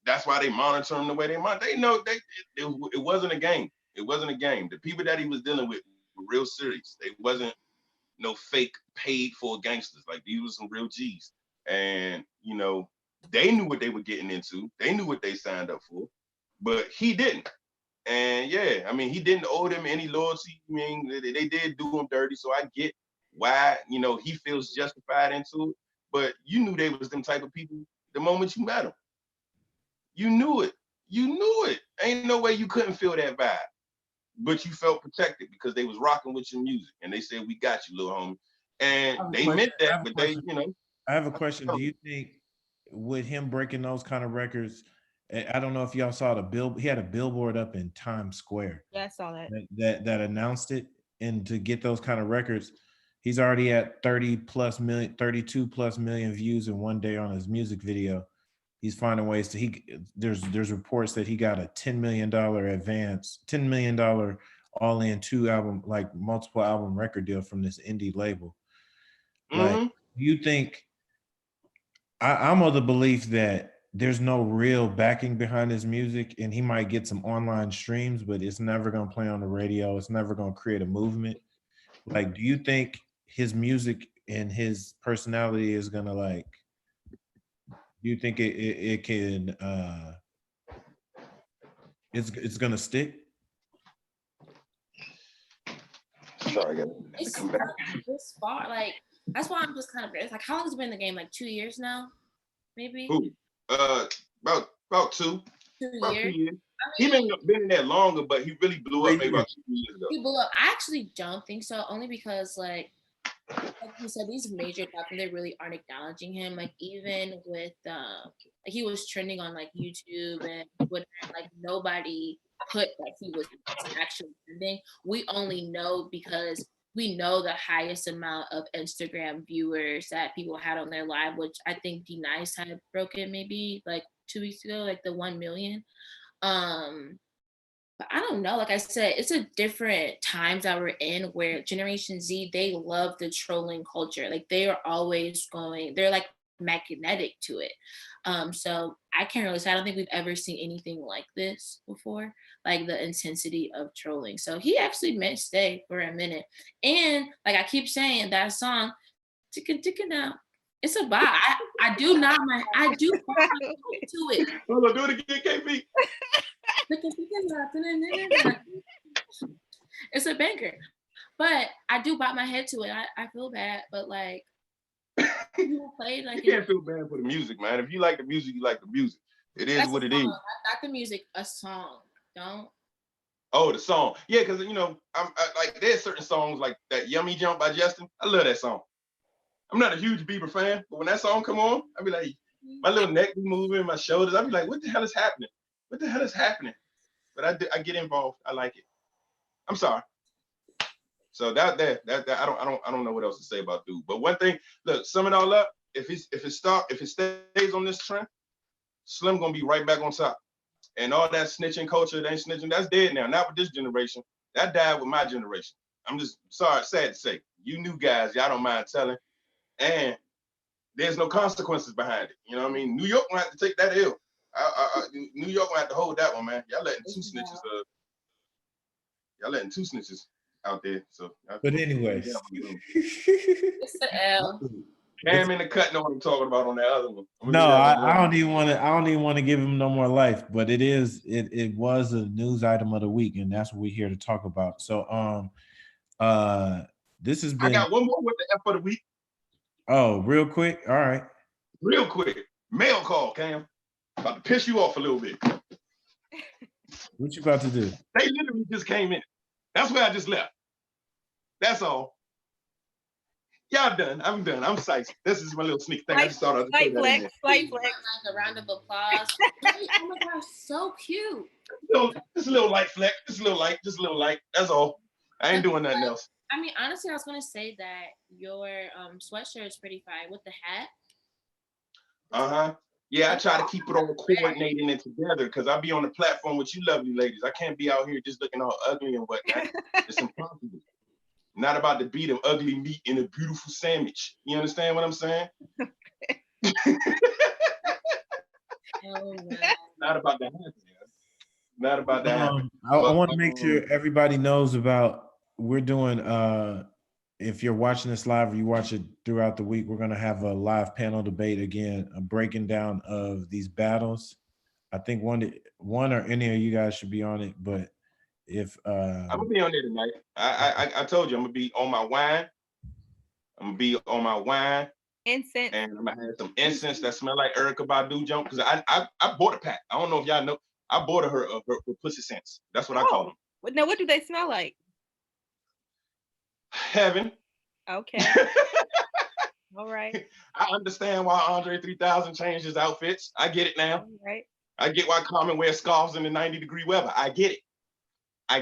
that's why they monitor him the way they monitor. They know it wasn't a game. It wasn't a game. The people that he was dealing with were real serious. They wasn't no fake paid for gangsters. Like these were some real G's. And you know, they knew what they were getting into. They knew what they signed up for, but he didn't. And yeah, I mean, he didn't owe them any loyalty. I mean, they did do him dirty, so I get why, you know, he feels justified into it. But you knew they was them type of people the moment you met them. You knew it. You knew it. Ain't no way you couldn't feel that vibe. But you felt protected because they was rocking with your music, and they said, "We got you, little homie," and they meant that. But they, you know, I have a question. Do you think with him breaking those kind of records, I don't know if y'all saw he had a billboard up in Times Square. Yeah, I saw that. That announced it, and to get those kind of records, he's already at 32 plus million views in one day on his music video. He's finding ways to there's reports that he got a $10 million advance, $10 million all in 2 album, like multiple album record deal from this indie label. Like, do you think I'm of the belief that there's no real backing behind his music, and he might get some online streams, but it's never gonna play on the radio, it's never gonna create a movement. Like, do you think his music and his personality is gonna like, do you think it can it's gonna stick? Sorry, I gotta come back. This far, like that's why I'm just kind of curious. Like, how long has he been in the game? Like 2 years now, maybe. Who? About 2. 2 about years. 2 years. I mean, He been in there longer, but he really blew up maybe about 2 years ago. He blew up. I actually don't think so, only because like you said, these major platforms, they really aren't acknowledging him. Like even with like he was trending on like YouTube and whatever, like nobody put that he was actually trending. We only know because we know the highest amount of Instagram viewers that people had on their live, which I think D-Nice had broken maybe like 2 weeks ago, like the 1 million. But I don't know. Like I said, it's a different times that we're in where Generation Z, they love the trolling culture. Like they are always they're like magnetic to it. So I can't really say, I don't think we've ever seen anything like this before, like the intensity of trolling. So he actually meant stay for a minute. And like I keep saying, that song, Ticka Ticka Now, it's a vibe. I do buy my head to it. Hold on, do it again, KP. It's a banger, but I do bop my head to it. I feel bad, but like you play like you can't feel bad for the music, man. If you like the music, you like the music. It is what it is. Not the music, a song. Don't. Oh, the song, yeah, because you know, I like there's certain songs like that "Yummy Jump" by Justin. I love that song. I'm not a huge Bieber fan, but when that song come on, I be like, my little neck be moving, my shoulders. I be like, what the hell is happening? What the hell is happening? But I get involved. I like it. I'm sorry. So that I don't know what else to say about dude. But one thing, look, sum it all up. If it stays on this trend, Slim gonna be right back on top. And all that snitching culture, that ain't snitching, that's dead now. Not with this generation. That died with my generation. I'm just sorry, sad to say. You new guys, y'all don't mind telling. And there's no consequences behind it. You know what I mean? New York gonna have to take that L. New York gonna have to hold that one, man. Y'all letting two snitches out there. So, but anyways, It's the L. Cam in the cut know what I'm talking about on that other one. No, I don't even want to. I don't even want to give him no more life. But it was a news item of the week, and that's what we're here to talk about. So, this has been. I got one more with the F of the week. Oh, real quick. All right. Real quick. Mail call, Cam. About to piss you off a little bit. What you about to do? They literally just came in. That's where I just left. That's all. Y'all done. I'm done. I'm psyched. This is my little sneak thing. I just thought I'd Slight flex. Like a round of applause. Oh my gosh, so cute. Just a little light fleck. Just a little light. That's all. I ain't doing nothing else. I mean, honestly, I was gonna say that your sweatshirt is pretty fine with the hat. Uh-huh. Yeah, I try to keep it all coordinating and together because I'll be on the platform with you lovely ladies. I can't be out here just looking all ugly and whatnot. It's impossible. Not about to beat them ugly meat in a beautiful sandwich. You understand what I'm saying? Not about that. Not about that. I want to make sure everybody knows about. We're doing. If you're watching this live or you watch it throughout the week, we're gonna have a live panel debate again, a breaking down of these battles. I think one or any of you guys should be on it, but if I'm gonna be on there tonight. I told you I'm gonna be on my wine. Incense. And I'm gonna have some incense that smell like Erykah Badu junk. Because I bought a pack. I don't know if y'all know. I bought her pussy scents. That's what I call them. Now, what do they smell like? Heaven. Okay. All right. I understand why Andre 3000 changed his outfits. I get it now. All right. I get why Common wears scarves in the 90-degree weather. I get it. I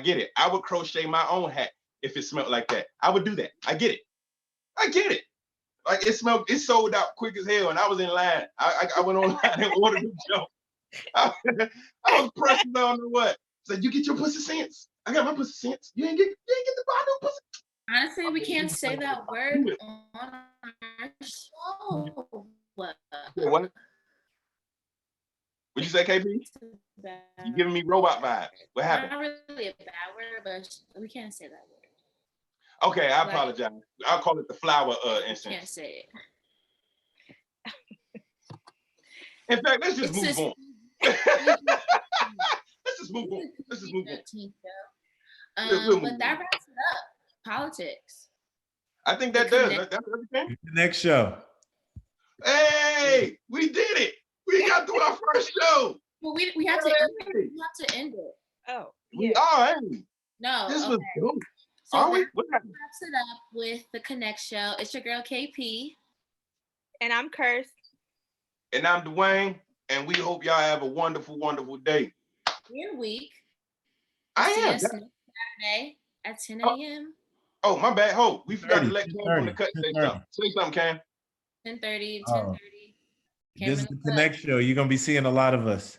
would crochet my own hat if it smelled like that. I would do that. I get it. Like it sold out quick as hell, and I was in line. I went online and ordered the junk. I was pressing on the what? Said, you get your pussy sense. I got my pussy sense. You ain't get the Badu pussy. Honestly, we can't say that word on our show. What? What'd you say, KP? You giving me robot vibes. What happened? Not really a bad word, but we can't say that word. Okay, I apologize. I'll call it the flower instance. Can't say it. In fact, let's just move on. Let's just move on. But that wraps it up. Politics. I think that does. That's everything. The next show. Hey, we did it. We got through our first show. Well, we have to end it. Oh, yeah. We are, ain't we? No. This was dope. So are we? What happened? Wraps it up with the Connex Show. It's your girl KP. And I'm Kirs. And I'm Dwain. And we hope y'all have a wonderful, wonderful day. We're week. I am. Next Saturday at 10 a.m. Oh, my bad. We forgot to let Cam on the cut say something. Say something, Cam. 10:30. This is the Connex Show. You're going to be seeing a lot of us.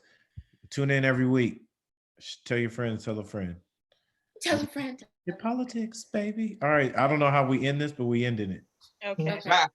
Tune in every week. Tell your friends, tell a friend. Tell a friend. Your politics, baby. All right. I don't know how we end this, but we ended it. Okay. Bye.